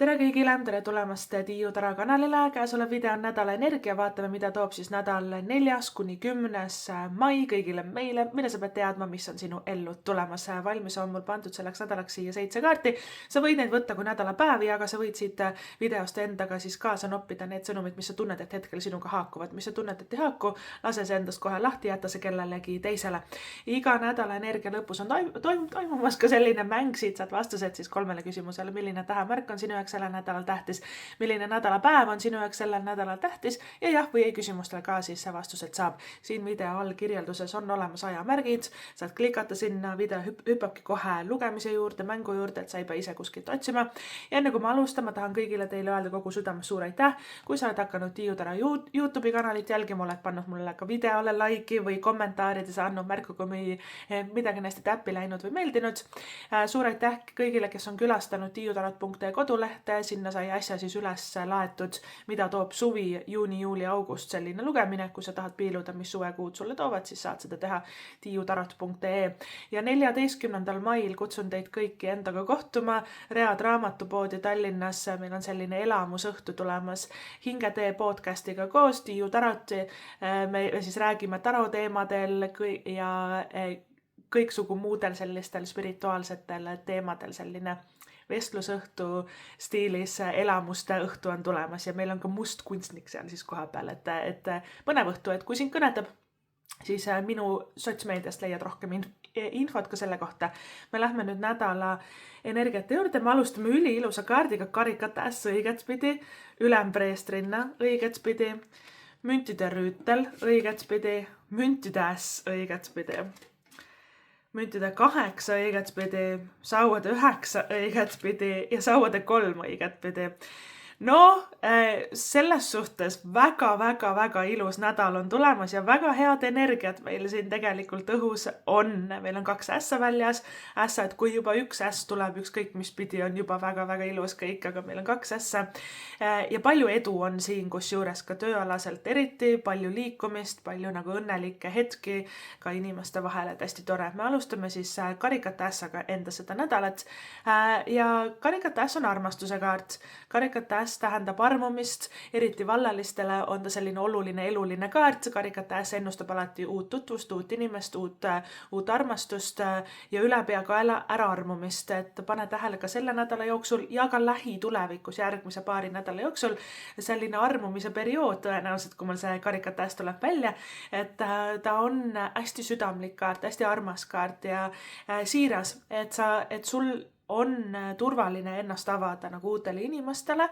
Tere kõigile, tere tulemast Tiiu Tara kanalile. Käesolev video on nädala energia. Vaatame, mida toob siis nädal 4.–10. mai kõigile meile. Mida sa pead teadma, mis on sinu ellu tulemas. Valmis on mul pandud selleks nädalaks siia 7 kaarti. Sa võid neid võtta kui nädalapäevi, aga sa võid siit videost endaga siis kaasa noppida need sõnumid, mis sa tunned, et hetkel sinuga haakuvad. Mis sa tunned, et ei haaku, lase see endast kohe lahti, jätta see kellelegi teisele. Iga nädala energia lõpus on toimumas ka selline mäng. Siit saad vastused siis 3 küsimusele, milline tähemärk on sinu jaoks sellel nädalal tähtis, milline nädalapäev on sinu jaoks sellel nädalal tähtis ja jah või ei küsimustele ka siis vastused saab. Siin video all kirjelduses on olemas ajamärgid, saad klikata sinna, video hüppabki kohe lugemise juurde, mängu juurde, et sa ei pea ise kuskilt otsima. Ja enne kui ma alustan, ma tahan kõigile teile öelda kogu südames suur aitäh. Kui sa oled hakanud Tiiu Tara YouTube'i kanalit jälgima, oled pannud mulle ka videole like'i või kommentaarides andnud märku, kui midagi nästi täppi läinud või meeldinud. Suur aitäh kõigile, kes on külastanud tiiutarat.ee kodulehte. Sinna sai äsja siis üles laetud, mida toob suvi, juuni, juuli, august selline lugemine. Kui sa tahad piiluda, mis suvekuud sulle toovad, siis saad seda teha tiiutarat.ee. Ja 14. mail kutsun teid kõiki endaga kohtuma Read raamatupoodi Tallinnas. Meil on selline elamusõhtu tulemas Hingetee podcastiga koos Tiiu Tarat. Me siis räägime taroteemadel ja kõiksugu muudel sellistel spirituaalsetel teemadel selline vestlusõhtu stiilis elamuste õhtu on tulemas ja meil on ka must kunstnik seal siis koha peal, et põnev õhtu, et kui sind kõnetab, siis minu sotsmeediast leiad rohkem infot ka selle kohta. Me lähme nüüd nädala energiate juurde, me alustame üliilusa kaardiga karikatäss õigetspidi, ülempreestrinna õigetspidi, müntide rüütel õigetspidi, müntide äss õigetspidi, müntide 8 õigetspidi, sauade 9 õigetspidi ja sauade 3 õigetpidi. No, selles suhtes väga ilus nädal on tulemas ja väga head energiat meil siin tegelikult õhus on. Meil on 2 ässa väljas. Ässa, et kui juba 1 äss tuleb, ükskõik mis pidi on juba väga ilus kõik, aga meil on 2 ässa. Ja palju edu on siin, kus juures ka tööalaselt eriti, palju liikumist, palju nagu õnnelikke hetki ka inimeste vahel, et hästi tore. Me alustame siis karikate ässaga enda seda nädalat. Ja karikate äss on armastuse kaart. Karikate äss tähendab armumist, eriti vallalistele on ta selline oluline eluline kaart. Karikate äss ennustab alati uut tutvust, uut inimest, uut armastust ja ülepeakaela äraarmumist. Et pane tähele ka selle nädala jooksul ja ka lähitulevikus järgmise paari nädala jooksul selline armumise periood tõenäoliselt, kui mul see karikate äss tuleb välja, et ta on hästi südamlik kaart, hästi armas kaart ja siiras, et sul on turvaline ennast avada nagu uutele inimestele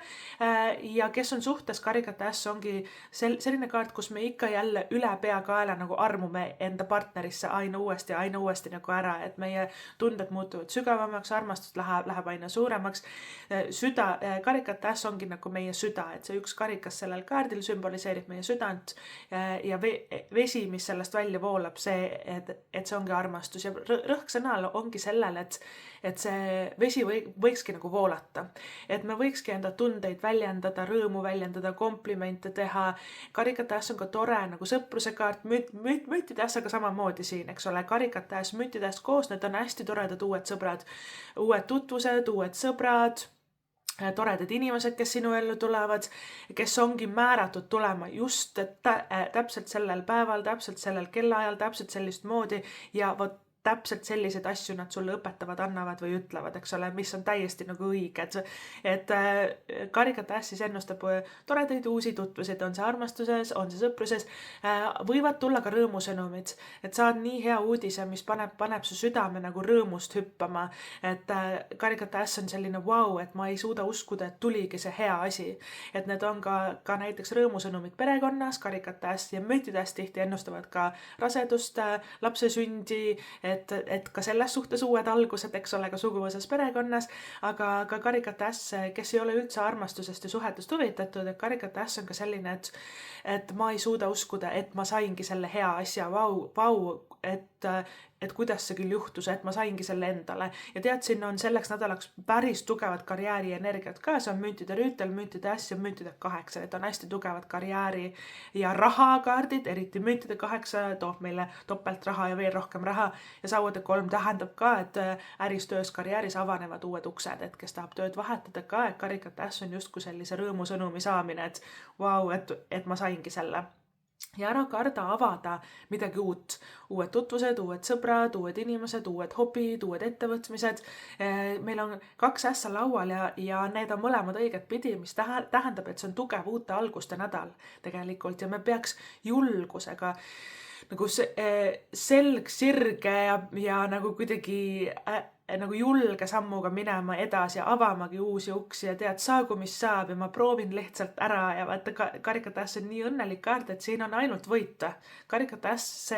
ja kes on suhtes, karikate äss ongi selline kaart, kus me ikka jälle üle peakaela nagu armume enda partnerisse aina uuesti nagu ära, et meie tunded muutuvad sügavamaks, armastus läheb aina suuremaks. Karikate äss ongi nagu meie süda, et see üks karikas sellel kaardil sümboliseerib meie südant ja vesi, mis sellest välja voolab, et see ongi armastus ja rõhk sõnal ongi sellel, et see vesi võikski nagu voolata, et me võikski enda tundeid väljendada, rõõmu väljendada, komplimente teha. Karikate äss on ka tore nagu sõpruse kaart, müntide ässaga samamoodi siin, eks ole, karikate äss, müntide äss koos, need on hästi toredad uued sõbrad, uued tutvused, uued sõbrad, toredad inimesed, kes sinu ellu tulevad, kes ongi määratud tulema just täpselt sellel päeval, täpselt sellel kellaajal, täpselt sellist moodi ja täpselt selliseid asju nad sulle õpetavad, annavad või ütlevad, eks ole, mis on täiesti nagu õiged. Et karikate äss siis ennustab toredaid uusi tutvusid, on see armastuses, on see sõpruses, võivad tulla ka rõõmusõnumid, et saad nii hea uudise, mis paneb su südame nagu rõõmust hüppama, et karikate äss on selline vau, et ma ei suuda uskuda, et tuligi see hea asi, et need on ka näiteks rõõmusõnumid perekonnas, karikate äss ja müntide äss tihti ennustavad ka rasedust, lapse sündi, et ka selles suhtes uued algused, eks ole, ka suguvõsas perekonnas, aga ka karikate äss, kes ei ole üldse armastusest ja suhetest huvitatud, et karikate äss on ka selline, et ma ei suuda uskuda, et ma saingi selle hea asja, vau, et et kuidas see küll juhtus, et ma saingi selle endale. Ja tead, sinna on selleks nädalaks päris tugevad karjäärienergiat ka, see on müntide rüütel, müntide äss ja müntide 8, et on hästi tugevad karjääri ja rahakaardid, eriti müntide 8 toob meile topeltraha ja veel rohkem raha ja sauade 3 tähendab ka, et äris, töös, karjääris avanevad uued uksed, et kes tahab tööd vahetada ka, et karikate äss on justkui sellise rõõmusõnumi saamine, et vau, et ma saingi selle. Ja ära karda avada midagi uut. Uued tutvused, uued sõbrad, uued inimesed, uued hobid, uued ettevõtmised. Meil on 2 ässa laual ja need on mõlemad õiget pidi, mis tähendab, et see on tugev uute alguste nädal tegelikult ja me peaks julgusega nagu selg sirge ja nagu kuidagi nagu julge sammuga minema edasi ja avamagi uusi uksi ja tead, saagu mis saab ja ma proovin lihtsalt ära ja vaata, karikate äss on nii õnnelik kaart, et siin on ainult võita. Karikate äss,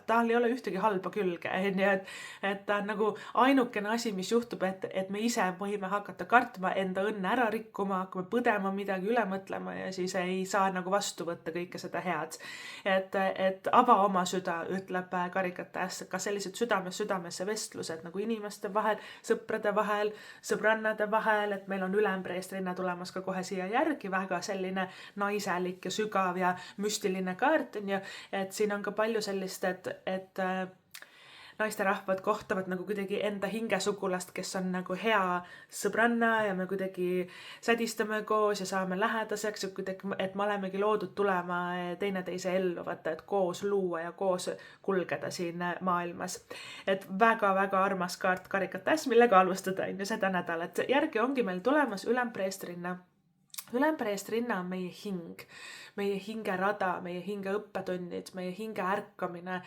tal ei ole ühtegi halba külge, et ta on nagu ainukene asi, mis juhtub, et me ise võime hakata kartma enda õnne ära rikkuma, hakkame põdema midagi üle mõtlema ja siis ei saa nagu vastu võtta kõike seda head. Et ava oma süda, ütleb karikate äss, ka sellised südamesse vestlused nagu inimeste vahel, sõprade vahel, sõbrannade vahel, et meil on ülempreestrinna tulemas ka kohe siia järgi, väga selline naiselik ja sügav ja müstiline kaart on ju, et siin on ka palju sellist, et naisterahvad kohtavad nagu kuidagi enda hingesugulast, kes on nagu hea sõbranna ja me kuidagi sädistame koos ja saame lähedaseks, et me olemegi loodud tulema teineteise ellu, vaata, et koos luua ja koos kulgeda siin maailmas. Et väga-väga armas kaart karikate äss, millega alustada on ju seda nädalat. Järgi ongi meil tulemas ülempreestrinna. Ülempreestrinna on meie hing, meie hingerada, meie hinge õppetunnid, meie hinge ärkamine,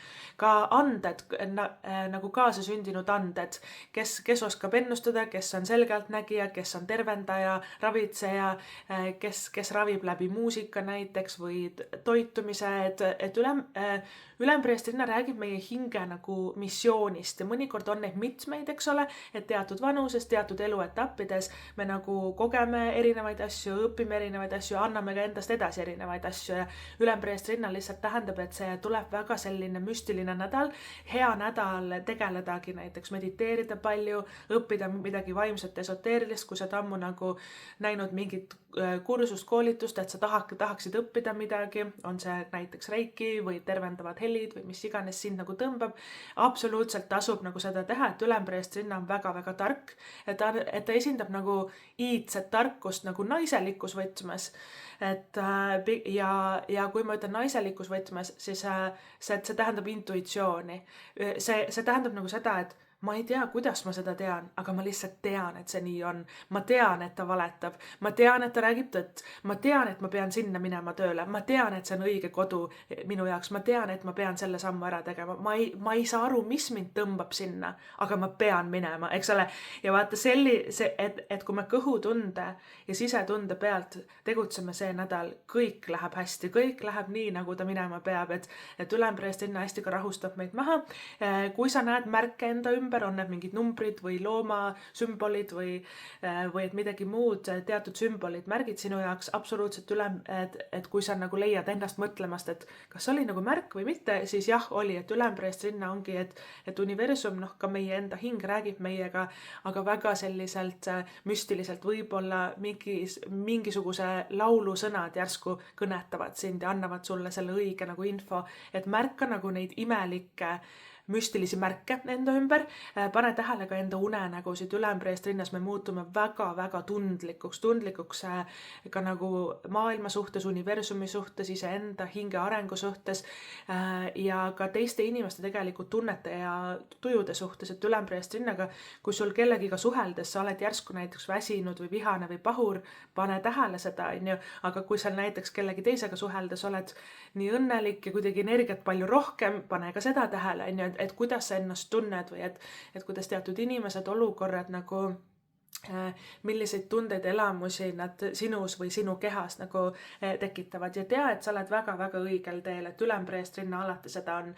ka anded, nagu kaasasündinud anded, kes oskab ennustada, kes on selgeltnägija, kes on tervendaja, ravitseja, kes ravib läbi muusika näiteks või toitumise, et ülempreestrinna räägib meie hinge nagu missioonist ja mõnikord on neid mitmeid, eks ole, et teatud vanuses, teatud eluetappides me nagu kogeme erinevaid asju, õpime erinevaid asju, anname ka endast edasi erinevaid asju ja ülempreestrinna lihtsalt tähendab, et see tuleb väga selline müstiline nädal, hea nädal tegeledagi näiteks mediteerida palju, õppida midagi vaimset esoteerilist, kui sa oled ammu nagu näinud mingit kursust, koolitust, et sa tahaksid õppida midagi, on see näiteks reiki või tervendavad helid või mis iganes sind nagu tõmbab, absoluutselt tasub nagu seda teha, et ülempreestrinna on väga-väga tark, et ta esindab nagu iidset tarkust nagu naiselikus võtmes, et ja kui ma ütlen naiselikus võtmes, siis see tähendab intuitsiooni. See tähendab nagu seda, et ma ei tea, kuidas ma seda tean, aga ma lihtsalt tean, et see nii on. Ma tean, et ta valetab. Ma tean, et ta räägib tõtt. Ma tean, et ma pean sinna minema tööle. Ma tean, et see on õige kodu minu jaoks. Ma tean, et ma pean selle sammu ära tegema. Ma ei saa aru, mis mind tõmbab sinna, aga ma pean minema, eks ole. Ja vaata et kui me kõhutunde ja sisetunde pealt tegutseme see nädal, kõik läheb hästi, kõik läheb nii, nagu ta minema peab, et ülempreestrinna hästi ka rahustab meid maha. Kui sa näed märke enda ümber, on need mingid numbrid või looma sümbolid või et midagi muud, teatud sümbolid, märgid sinu jaoks absoluutselt et kui sa nagu leiad ennast mõtlemast, et kas oli nagu märk või mitte, siis jah, oli, et ülempreestrinna ongi, et universum, ka meie enda hing räägib meiega, aga väga selliselt müstiliselt võib-olla mingisuguse laulusõnad järsku kõnetavad sind ja annavad sulle selle õige nagu info, et märka nagu neid imelikke müstilisi märke enda ümber, pane tähele ka enda unenägusid, ülempreestrinnas me muutume väga-väga tundlikuks ka nagu maailma suhtes, universumi suhtes, iseenda hinge arengu suhtes ja ka teiste inimeste tegelikult tunnete ja tujude suhtes, et ülempreestrinnaga, kui sul kellegiga suheldes sa oled järsku näiteks väsinud või vihane või pahur, pane tähele seda, aga kui sa näiteks kellegi teisega suheldes oled nii õnnelik ja kuidagi energiat palju rohkem, pane ka seda tähele, et kuidas sa ennast tunned või et kuidas teatud inimesed, olukorrad nagu milliseid tundeid, elamusi nad sinus või sinu kehas nagu tekitavad ja tea, et sa oled väga-väga õigel teel, et ülempreestrinna alati seda on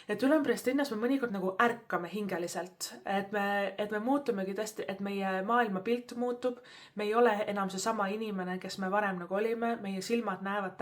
et ülempreest linnas me mõnikord nagu ärkame hingeliselt, et me muutumegi tõesti, et meie maailmapilt muutub, me ei ole enam seesama inimene, kes me varem nagu olime, meie silmad näevad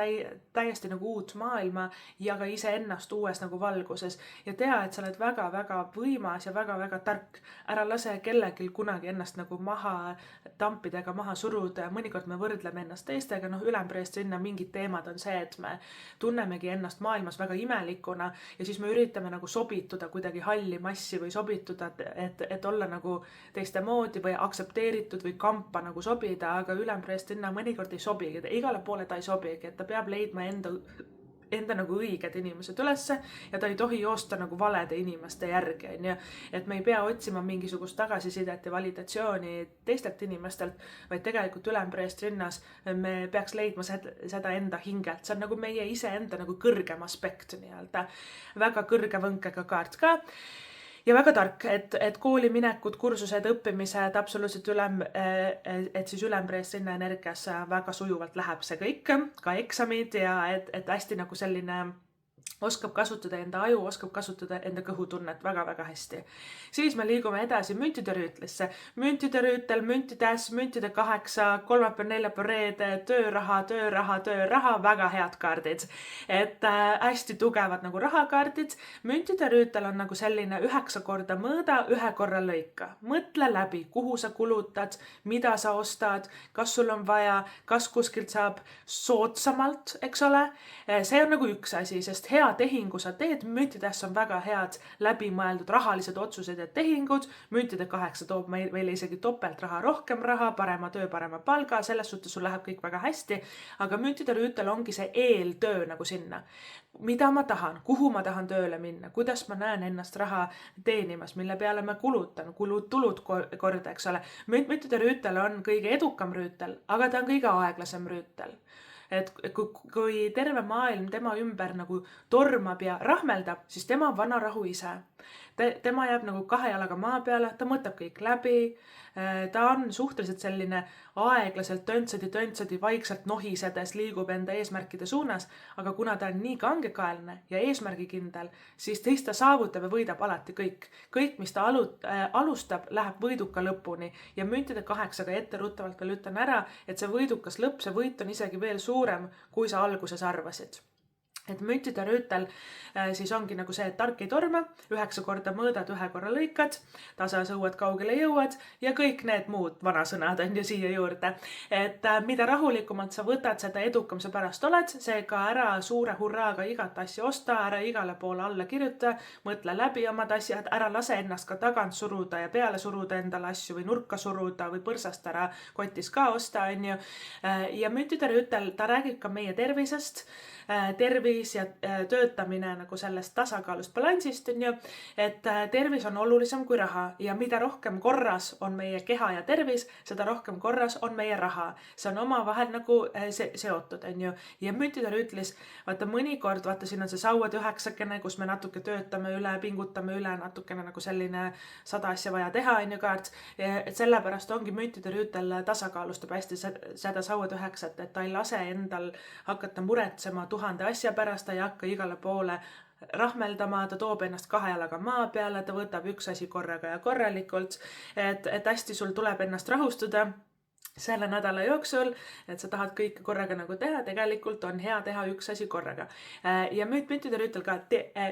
täiesti nagu uut maailma ja ka iseennast uues nagu valguses ja tea, et sa oled väga-väga võimas ja väga-väga tark. Ära lase kellelgi kunagi ennast nagu maha tampida ega maha suruda, mõnikord me võrdleme ennast teistega, ülempreest linna mingid teemad on see, et me tunnemegi ennast maailmas väga imelikuna ja siis me üritame nagu sobituda kuidagi halli massi või sobituda, et olla nagu teiste moodi või aktsepteeritud või kampa nagu sobida, aga ülempreest linna mõnikord ei sobigi, igale poole ta ei sobigi, et ta peab leidma enda nagu õiged inimesed ülesse ja ta ei tohi joosta nagu valede inimeste järgi, onju. Et me ei pea otsima mingisugust tagasisidet ja validatsiooni teistelt inimestelt, vaid tegelikult ülempreest linnas me peaks leidma seda enda hingelt. See on nagu meie iseenda nagu kõrgem aspekt nii-öelda. Väga kõrge võnkega kaart ka. Ja väga tark, et kooli minekud, kursused, õppimised, absoluutselt et siis ülempreest linna energias väga sujuvalt läheb see kõik, ka eksamid ja et hästi nagu selline oskab kasutada enda aju, oskab kasutada enda kõhutunnet väga-väga hästi. Siis me liigume edasi müntide rüütlisse. Müntide rüütel, müntitäs, müntide 8, kolmapäev, neljapäev, reede, tööraha, väga head kaardid. Et hästi tugevad nagu rahakaardid. Müntide rüütel on nagu selline 9 korda mõõda, 1 korra lõika. Mõtle läbi, kuhu sa kulutad, mida sa ostad, kas sul on vaja, kas kuskilt saab soodsamalt, eks ole. See on nagu üks asi, sest hea tehingu sa teed, müntitäs on väga head läbimõeldud rahalised otsused ja tehingud, müntide 8 toob meile isegi topelt raha, rohkem raha, parema töö, parema palga, selles suhtes sul läheb kõik väga hästi, aga müntide rüütel ongi see eeltöö nagu sinna. Mida ma tahan, kuhu ma tahan tööle minna, kuidas ma näen ennast raha teenimas, mille peale ma kulutan, kulud-tulud korda, eks ole. Müntide rüütel on kõige edukam rüütel, aga ta on kõige aeglasem rüütel. Et kui terve maailm tema ümber nagu tormab ja rahmeldab, siis tema on vana rahu ise. Tema jääb nagu 2 jalaga maa peale, ta mõtleb kõik läbi, ta on suhteliselt selline aeglaselt töntsadi, vaikselt nohisedes liigub enda eesmärkide suunas, aga kuna ta on nii kangekaelne ja eesmärgikindel, siis teist ta saavutab ja võidab alati kõik. Kõik, mis ta alustab, läheb võiduka lõpuni ja müntide 8-ga etteruttavalt veel ütlen ära, et see võidukas lõpp, see võit on isegi veel suurem, kui sa alguses arvasid. Et müntide rüütel siis ongi nagu see, et tark ei torma, 9 korda mõõdad, 1 korra lõikad, tasa sõuad, kaugele jõuad ja kõik need muud vanasõnad on ju siia juurde. Et mida rahulikumalt sa võtad, seda edukam sa pärast oled, seega ära suure hurraaga igat asja osta, ära igale poole alla kirjuta, mõtle läbi omad asjad, ära lase ennast ka tagant suruda ja peale suruda endale asju või nurka suruda või põrsast ära kotis ka osta, on ju. Ja müntide rüütel, ta räägib ka meie tervisest, tervis ja töötamine nagu sellest tasakaalust balansist, on ju, et tervis on olulisem kui raha ja mida rohkem korras on meie keha ja tervis, seda rohkem korras on meie raha. See on omavahel nagu seotud, on ju. Ja müntide rüütlis, vaata mõnikord, vaata siin on see sauad 9-kene, kus me natuke töötame üle, pingutame üle, natukene nagu selline 100 asja vaja teha, on ju kaart. Et sellepärast ongi müntide rüütel tasakaalustab hästi seda sauad 9, et ta ei lase endal hakata muretsema 1000 asja pärast, ta ei hakka igale poole rahmeldama, ta toob ennast 2 jalaga maa peale, ta võtab üks asi korraga ja korralikult, et hästi sul tuleb ennast rahustada selle nädala jooksul, et sa tahad kõike korraga nagu teha, tegelikult on hea teha üks asi korraga. Ja müntide rüütel ka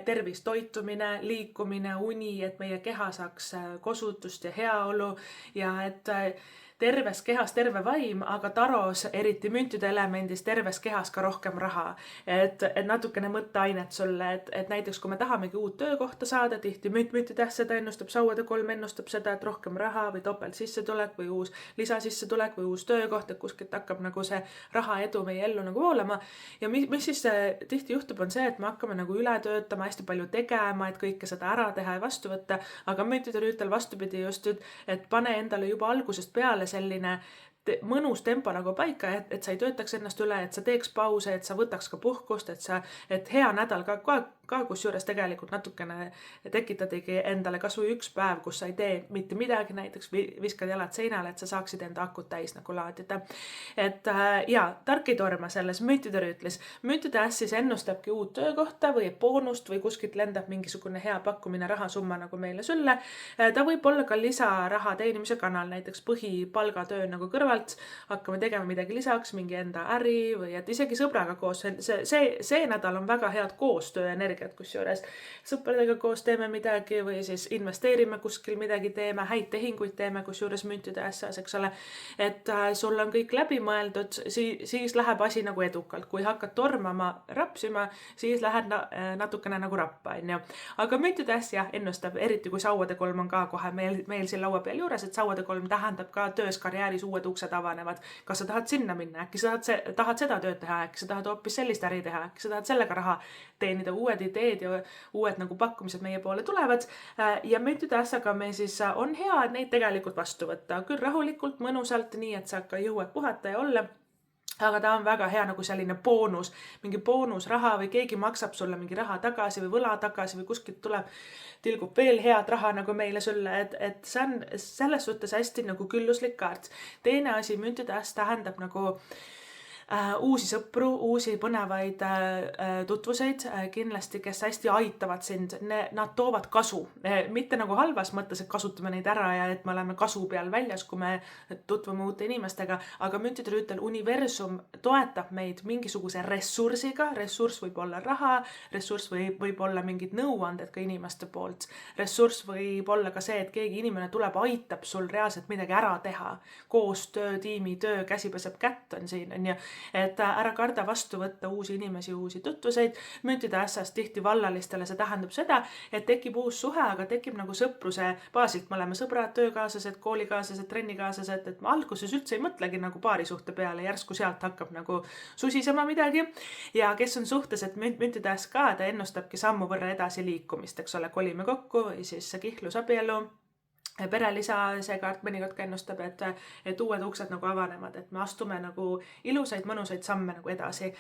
tervis, toitumine, liikumine, uni, et meie keha saaks kosutust ja heaolu ja et terves kehas terve vaim, aga taros, eriti müntide elemendis, terves kehas ka rohkem raha. Et natukene mõtteainet sulle, et näiteks kui me tahamegi uut töökohta saada, tihti müntide seda ennustab, sauade 3 ennustab seda, et rohkem raha või topelt sissetulek või uus lisasissetulek või uus töökoht, et kuskilt hakkab nagu see raha edu meie ellu nagu voolama. Ja mis siis tihti juhtub on see, et me hakkame nagu üle töötama, hästi palju tegema, et kõike seda ära teha ja vastu võtta, aga müntide rüütel vastupidi just, et pane endale juba algusest peale selline mõnus tempo nagu paika, et sa ei töötaks ennast üle, et sa teeks pause, et sa võtaks ka puhkust, et hea nädal ka ka, kus juures tegelikult natukene tekitadigi endale kas või üks päev, kus sa ei tee mitte midagi, näiteks viskad jalad seinale, et sa saaksid enda akut täis nagu laadida. Et ja, tark ei torma selles müntide rüütlis. Müntide äss siis ennustabki uut töökohta või boonust või kuskilt lendab mingisugune hea pakkumine rahasumma nagu meile sülle. Ta võib olla ka lisaraha teenimise kanal, näiteks põhipalgatöö nagu kõrvalt, hakkame tegema midagi lisaks, mingi enda äri või et isegi sõbraga koos. See nädal on väga head koostööenergiat, kus juures sõpradega koos teeme midagi või siis investeerime kuskil midagi, teeme häid tehinguid, teeme kus juures müntide ässas, eks ole. Et sul on kõik läbi mõeldud, siis läheb asi nagu edukalt. Kui hakkad tormama, rapsima, siis lähed natukene nagu rappa, on ju. Aga müntide äss jah, ennustab, eriti kui sauade kolm on ka kohe meil siin laua peal juures, et sauade kolm tähendab ka töös karjääris uued uksed avanevad. Kas sa tahad sinna minna, äkki sa tahad seda tööd teha, äkki sa tahad hoopis sellist äri teha, äkki sa tahad sellega raha teenida, uued ideed ja uued nagu pakkumised meie poole tulevad. Ja müntide ässaga me siis on hea, et neid tegelikult vastu võtta. Küll rahulikult, mõnusalt, nii et sa ka jõuad puhata ja olla. Aga ta on väga hea nagu selline boonus, mingi boonusraha või keegi maksab sulle mingi raha tagasi või võla tagasi või kuskilt tilgub veel head raha nagu meile sulle, et see on selles suhtes hästi nagu külluslik kaart. Teine asi, müntide äss tähendab nagu uusi sõpru, uusi põnevaid tutvuseid kindlasti, kes hästi aitavad sind, nad toovad kasu, mitte nagu halvas mõttes, et kasutame neid ära ja et me oleme kasu peal väljas, kui me tutvume uute inimestega, aga müntide rüütel universum toetab meid mingisuguse ressursiga, ressurss võib olla raha, ressurss võib olla mingid nõuanded ka inimeste poolt, ressurss võib olla ka see, et keegi inimene tuleb, aitab sul reaalselt midagi ära teha, koostöö, tiimitöö, käsi peseb kätt on siin, on ju. Et ära karda vastu võtta uusi inimesi, uusi tutvuseid. Müntide ässast tihti vallalistele see tähendab seda, et tekib uus suhe, aga tekib nagu sõpruse baasilt. Me oleme sõbrad, töökaaslased, koolikaaslased, trennikaaslased, et ma alguses üldse ei mõtlegi nagu paarisuhte peale, järsku sealt hakkab nagu susisema midagi. Ja kes on suhtes, et müntide äss ka, ta ennustabki sammu võrra edasi liikumist, eks ole, kolime kokku või siis kihlus abielu. Perelisa see kaart mõnikord ka ennustab, et uued uksed nagu avanevad, et me astume nagu ilusaid, mõnusaid samme nagu edasi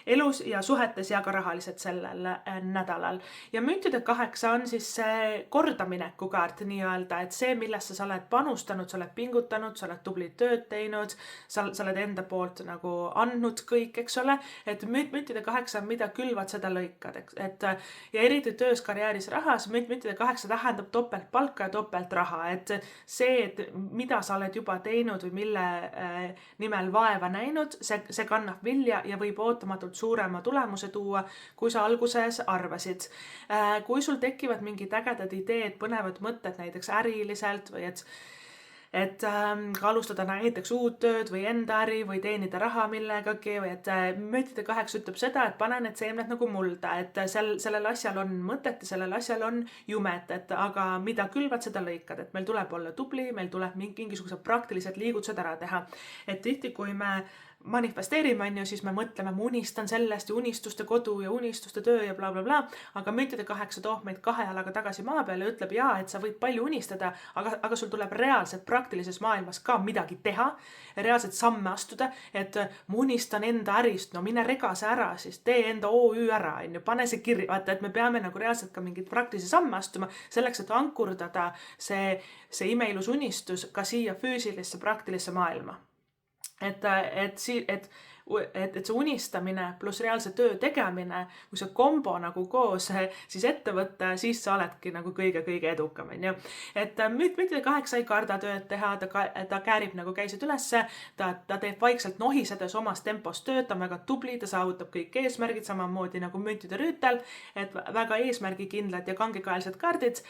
elus ja suhetes ja ka rahaliselt sellel nädalal. Ja müntide 8 on siis see kordamineku kaart nii-öelda, et see, millesse sa oled panustanud, sa oled pingutanud, sa oled tublit tööd teinud, sa oled enda poolt nagu andnud kõik, eks ole, et müntide 8 on mida külvad, seda lõikad, ja eriti töös, karjääris, rahas, müntide 8 tähendab topelt palka ja topelt raha, et see, et mida sa oled juba teinud või mille nimel vaeva näinud, see kannab vilja ja võib ootamatult suurema tulemuse tuua, kui sa alguses arvasid. Kui sul tekivad mingid ägedad ideed, põnevad mõtted näiteks äriliselt või et alustada näiteks uut tööd või enda äri või teenida raha millegagi või et müntide 8 ütleb seda, et pane need seemned nagu mulda, et sellel asjal on mõtet ja sellel asjal on jumet, aga mida külvad, seda lõikad, et meil tuleb olla tubli, meil tuleb mingisugused praktilised liigutused ära teha. Et tihti, kui me manifesteerime, on ju, siis me mõtleme, ma unistan sellest ja unistuste kodu ja unistuste töö ja bla bla bla, aga müntide 8 toob meid 2 jalaga tagasi maa peale ja ütleb jaa, et sa võid palju unistada, aga sul tuleb reaalselt praktilises maailmas ka midagi teha, reaalselt samme astuda, et ma unistan enda ärist, no mine rega see ära, siis tee enda OÜ ära, on ju, pane see kirja, vaata, et me peame nagu reaalselt ka mingid praktilisi samme astuma selleks, et ankurdada see imeilus unistus ka siia füüsilisse praktilisse maailma. Et see unistamine pluss reaalse töö tegemine, kui see kombo nagu koos siis ette võtta, siis sa oledki nagu kõige edukam, on ju. Et müntide 8 ei karda tööd teha, ta käärib nagu käised ülesse, ta teeb vaikselt nohisedes omas tempos tööd, ta on väga tubli, ta saavutab kõik eesmärgid, samamoodi nagu müntide rüütel, et väga eesmärgikindlad ja kangekaelsed kaardid.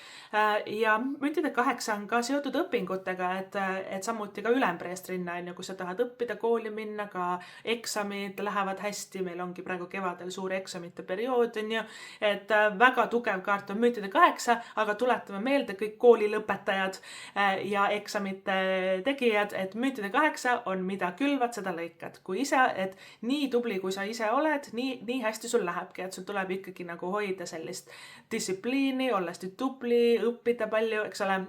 Ja müntide 8 on ka seotud õpingutega, et samuti ka ülempreestrinna, on ju, kui sa tahad õppida, kooli minna, ka eksamid lähevad hästi, meil ongi praegu kevadel suur eksamite periood, on ju, et väga tugev kaart on müntide 8, aga tuletame meelde kõik koolilõpetajad ja eksamite tegijad, et müntide 8 on mida külvad, seda lõikad. Kui ise, et nii tubli, kui sa ise oled, nii hästi sul lähebki, et sul tuleb ikkagi nagu hoida sellist distsipliini, olla hästi tubli, õppida palju, eks ole,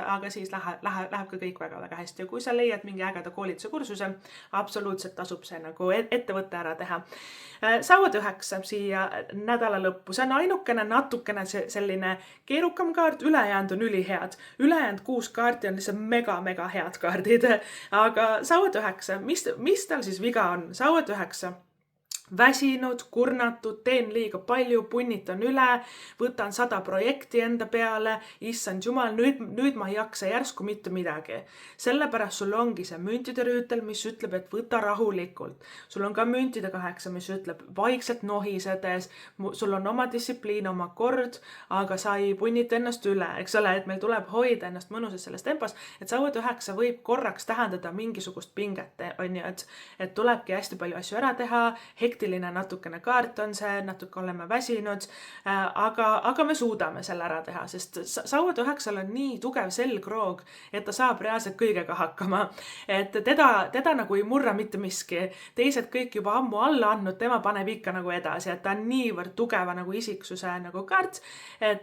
aga siis läheb ka kõik väga hästi. Ja kui sa leiad mingi ägeda koolituse kursuse, absoluutselt tasub see nagu nagu ettevõte ära teha. Sauad 9 siia nädala lõppu, see on ainukene natukene selline keerukam kaart, ülejäänud on ülihead. Ülejäänud 6 kaarti on lihtsalt mega head kaardid, aga Sauad 9, mis tal siis viga on? Sauad 9. Väsinud, kurnatud, teen liiga palju, punnitan üle, võtan 100 projekti enda peale, issand jumal, nüüd ma ei jaksa järsku mitte midagi. Sellepärast sul ongi see müntide rüütel, mis ütleb, et võta rahulikult. Sul on ka müntide 8, mis ütleb vaikselt nohisedes, sul on oma distsipliin, oma kord, aga sa ei punnita ennast üle, eks ole, et meil tuleb hoida ennast mõnusas selles tempos, et Sauad 9 võib korraks tähendada mingisugust pinget, on ju, et tulebki hästi palju asju ära teha, natukene kaart on see, natuke oleme väsinud, aga me suudame selle ära teha, sest Sauad 9 on nii tugev selgroog, et ta saab reaalselt kõigega hakkama. Et teda nagu ei murra mitte miski. Teised kõik juba ammu alla andnud, tema paneb ikka nagu edasi, et ta on niivõrd tugeva nagu isiksuse nagu kaart.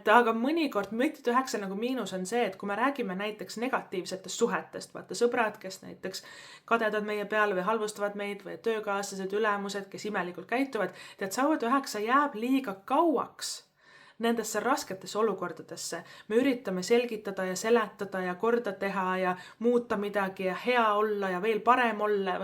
Aga mõnikord müntide 9 nagu miinus on see, et kui me räägime näiteks negatiivsetest suhetest, vaata sõbrad, kes näiteks kadedad meie peale või halvustavad meid või töökaaslased, ülemused, kes imelikult käituvad, tead, Sauad 9 jääb liiga kauaks nendesse rasketesse olukordadesse. Me üritame selgitada ja seletada ja korda teha ja muuta midagi ja hea olla ja veel parem olla.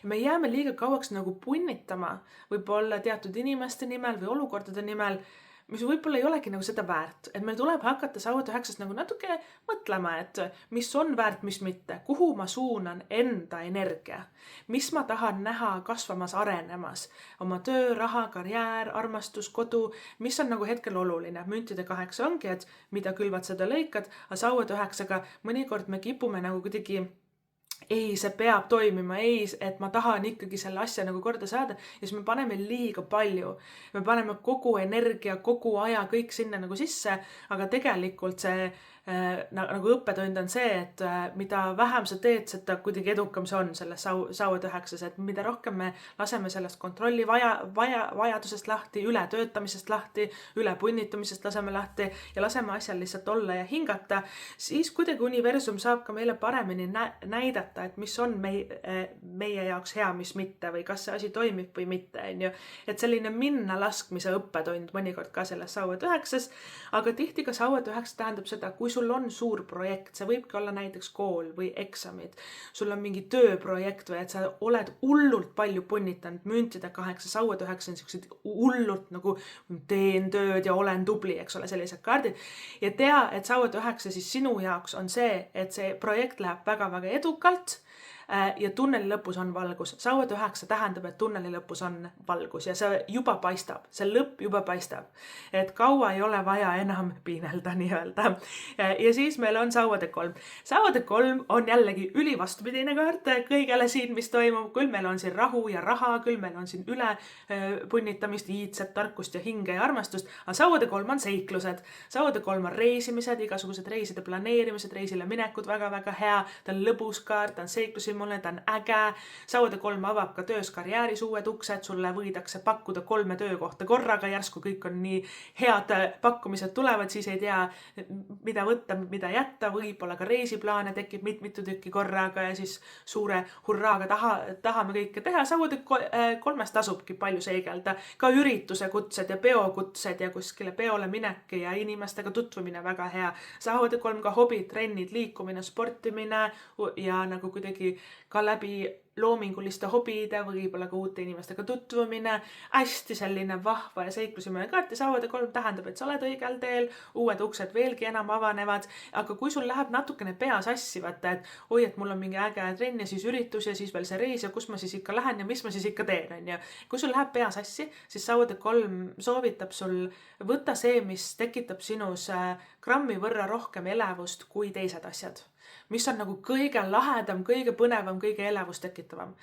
Me jääme liiga kauaks nagu punnitama võib-olla teatud inimeste nimel või olukordade nimel, mis võib-olla ei olegi nagu seda väärt. Et meil tuleb hakata Sauad 9 nagu natuke mõtlema, et mis on väärt, mis mitte. Kuhu ma suunan enda energia? Mis ma tahan näha kasvamas, arenemas? Oma töö, raha, karjäär, armastus, kodu. Mis on nagu hetkel oluline? Müntide 8 ongi, et mida külvad, seda lõikad. Aga Sauad 9-ga mõnikord me kipume nagu kuidagi ei, see peab toimima, ei, et ma tahan ikkagi selle asja nagu korda saada ja siis me paneme liiga palju. Me paneme kogu energia, kogu aja kõik sinna nagu sisse, aga tegelikult see nagu õppetund on see, et mida vähem sa teed, seda kuidagi edukam see on selles Sauad 9, et mida rohkem me laseme sellest kontrolli vajadusest lahti, üle töötamisest lahti, üle punnitamisest laseme lahti ja laseme asjal lihtsalt olla ja hingata, siis kuidagi universum saab ka meile paremini näidata, et mis on meie jaoks hea, mis mitte või kas see asi toimib või mitte, on ju. Et selline minna laskmise õppetund mõnikord ka selles Sauad 9, aga tihti ka Sauad 9 tähendab seda, kui sul on suur projekt, see võibki olla näiteks kool või eksamid, sul on mingi tööprojekt või et sa oled hullult palju punnitanud, müntide 8, Sauad 9 on sellised hullult nagu teen tööd ja olen tubli, eks ole, sellised kaardid. Ja tea, et Sauad 9 siis sinu jaoks on see, et see projekt läheb väga edukalt ja tunneli lõpus on valgus. Sauad 9 tähendab, et tunneli lõpus on valgus ja see juba paistab, see lõpp juba paistab. Et kaua ei ole vaja enam piinelda nii-öelda. Ja siis meil on Sauade 3. Sauade 3 on jällegi ülivastupidine kaart kõigele siin, mis toimub. Küll meil on siin rahu ja raha, küll meil on siin üle punnitamist, iidset, tarkust ja hinge ja armastust. Aga Sauade 3 on seiklused. Sauade 3 on reisimised, igasugused reiside planeerimised, reisile minekud väga hea. Ta on lõbus kaart, ta on seiklusi mulle, ta on äge. Sauade 3 avab ka töös karjääris uued uksed, sulle võidakse pakkuda 3 töökohta korraga, järsku kõik on nii head pakkumised tulevad, siis ei tea, mida võtta, mida jätta, võib-olla ka reisiplaane tekib mitu tükki korraga ja siis suure hurraaga tahame kõike teha. Sauade 3 tasubki palju seigelda, ka ürituse kutsed ja peokutsed ja kuskile peole minek ja inimestega tutvumine väga hea. Sauade 3 ka hobid, trennid, liikumine, sportimine ja nagu kuidagi ka läbi loominguliste hobide või võib-olla ka uute inimestega tutvumine, hästi selline vahva ja seiklusimine kaart ja Sauade 3 tähendab, et sa oled õigel teel, uued uksed veelgi enam avanevad, aga kui sul läheb natukene pea sassi, vaata, et oi, et mul on mingi äge trenn ja siis üritus ja siis veel see reis ja kus ma siis ikka lähen ja mis ma siis ikka teen, on ju. Kui sul läheb pea sassi, siis Sauade 3 soovitab sul võtta see, mis tekitab sinus grammi võrra rohkem elevust kui teised asjad. Mis on nagu kõige lahedam, kõige põnevam, kõige elevust tekitavam.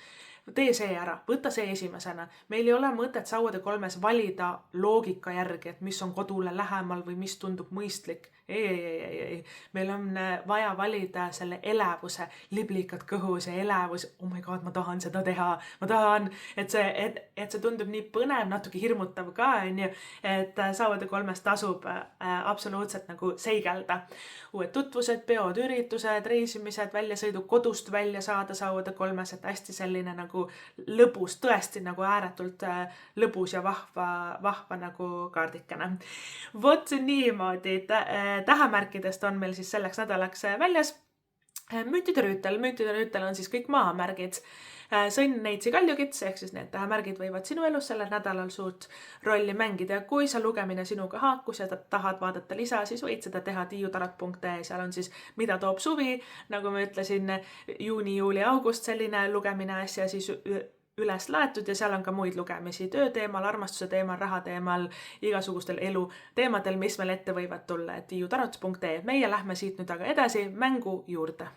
Tee see ära, võta see esimesena. Meil ei ole mõtet Sauade 3 valida loogika järgi, et mis on kodule lähemal või mis tundub mõistlik. ei. Meil on vaja valida selle elevuse, liblikad kõhus ja elevus. Oh my god, ma tahan seda teha. Ma tahan, et see tundub nii põnev, natuke hirmutav ka, onju, et Sauvade kolmes tasub absoluutselt nagu seigelda. Uued tutvused, peod, üritused, reisimised, väljasõidu, kodust välja saada Sauvade kolmes, et hästi selline nagu lõbus, tõesti nagu ääretult lõbus ja vahva nagu kaardikene. Vot niimoodi, tähemärkidest on meil siis selleks nädalaks väljas müntide rüütel on siis kõik maamärgid. Sõnn, neitsi, kaljukits, ehk siis need tähemärgid võivad sinu elus sellel nädalal suurt rolli mängida. Kui sa lugemine sinuga haakus ja tahad vaadata lisa, siis võid seda teha tiiutarot.ee. Seal on siis mida toob suvi, nagu ma ütlesin, juuni, juuli, august selline lugemine asja siis üles laetud ja seal on ka muid lugemisi tööteemal, armastuse teemal, raha teemal, igasugustel elu teemadel, mis meil ette võivad tulla, et tiiutarot.ee. Meie lähme siit nüüd aga edasi mängu juurde.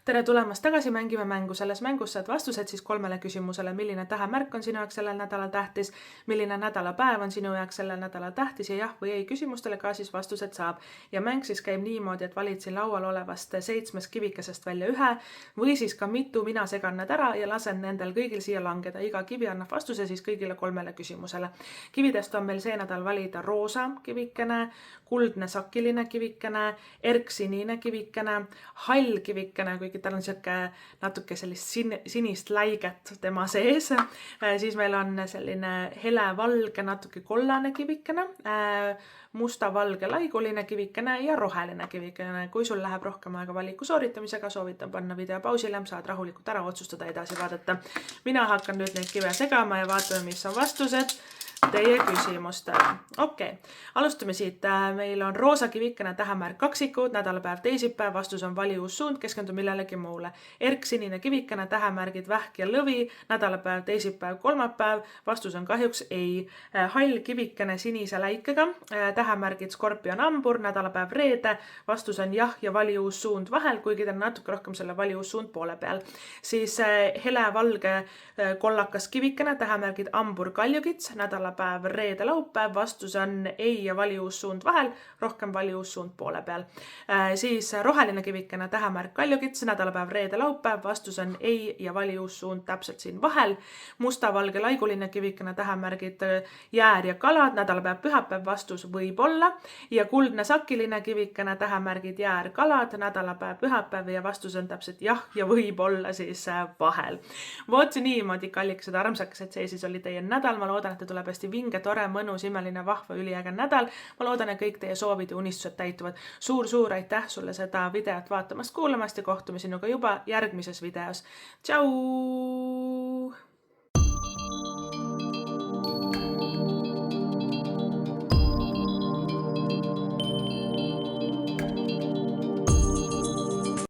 Tere tulemast tagasi, mängime mängu. Selles mängus saad vastused siis 3 küsimusele, milline tähemärk on sinu jaoks sellel nädalal tähtis, milline nädalapäev on sinu jaoks sellel nädalal tähtis ja jah või ei küsimustele ka siis vastused saab. Ja mäng siis käib niimoodi, et valid siin laual olevast 7 kivikesest välja ühe või siis ka mitu, mina segan need ära ja lasen nendel kõigil siia langeda. Iga kivi annab vastuse siis kõigile 3 küsimusele. Kividest on meil see nädal valida roosa kivikene, kuldne sakiline kivikene, erksinine kivikene, hall kivikene, kuigi tal on siuke natuke sellist sinist läiget tema sees. Siis meil on selline helevalge, natuke kollane kivikene, musta-valge laiguline kivikene ja roheline kivikene. Kui sul läheb rohkem aega valiku sooritamisega, soovitan panna video pausile, saad rahulikult ära otsustada edasi vaadata. Mina hakkan nüüd neid kive segama ja vaatame, mis on vastused teie küsimustele. Okei, alustame siit. Meil on roosa kivikene tähemärk kaksikud, nädalapäev teisipäev, vastus on vali uus suund, keskendu millelegi muule. Erksinine kivikene tähemärgid vähk ja lõvi, nädalapäev teisipäev, kolmapäev, vastus on kahjuks ei. Hall kivikene sinise läikega, tähemärgid skorpion, hambur, nädalapäev reede, vastus on jah ja vali uus suund vahel, kuigi ta on natuke rohkem selle vali uus suund poole peal. Siis helevalge kollakas kivikene, tähemärgid hambur, kaljukits, nädalapäev reede, laupäev, vastus on ei ja vali uus suund vahel, rohkem vali uus suund poole peal. Siis roheline kivikene, tähemärk kaljukits, nädalapäev reede, laupäev, vastus on ei ja vali uus suund täpselt siin vahel. Musta-valge laiguline kivikene, tähemärgid jäär ja kalad, nädalapäev pühapäev, vastus võib olla. Ja kuldne sakiline kivikene, tähemärgid jäär, kalad, nädalapäev pühapäev ja vastus on täpselt jah ja võib olla siis vahel. Vot niimoodi, kallikesed armsakesed, see siis oli teie nädal. Ma loodan, et te tuleb hästi vinge, tore, mõnus, imeline, vahva, üliäge nädal. Ma loodan, et kõik teie soovid ja unistused täituvad. Suur aitäh sulle seda videot vaatamast, kuulamast ja kohtume sinuga juba järgmises videos. Tšau!